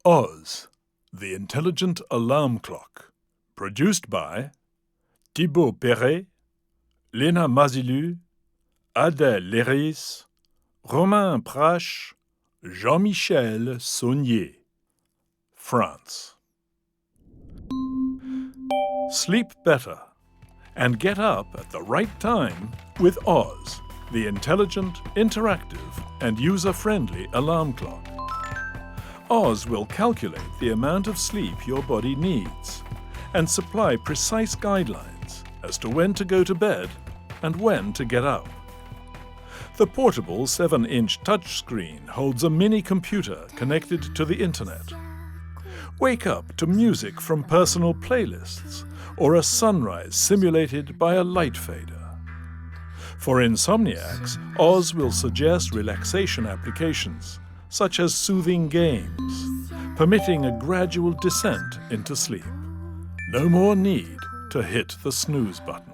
Oz, the Intelligent Alarm Clock. Produced by Thibault Perret, Léna Mazilu, Adéle Leyris, Romain Prache, Jeam-Michel Saulnier. France. Sleep better and get up at the right time with Oz, the intelligent, interactive, and user-friendly alarm clock. Oz will calculate the amount of sleep your body needs and supply precise guidelines as to when to go to bed and when to get up. The portable 7-inch touchscreen holds a mini computer connected to the internet. Wake up to music from personal playlists or a sunrise simulated by a light fader. For insomniacs, Oz will suggest relaxation applications, such as soothing games, permitting a gradual descent into sleep. No more need to hit the snooze button.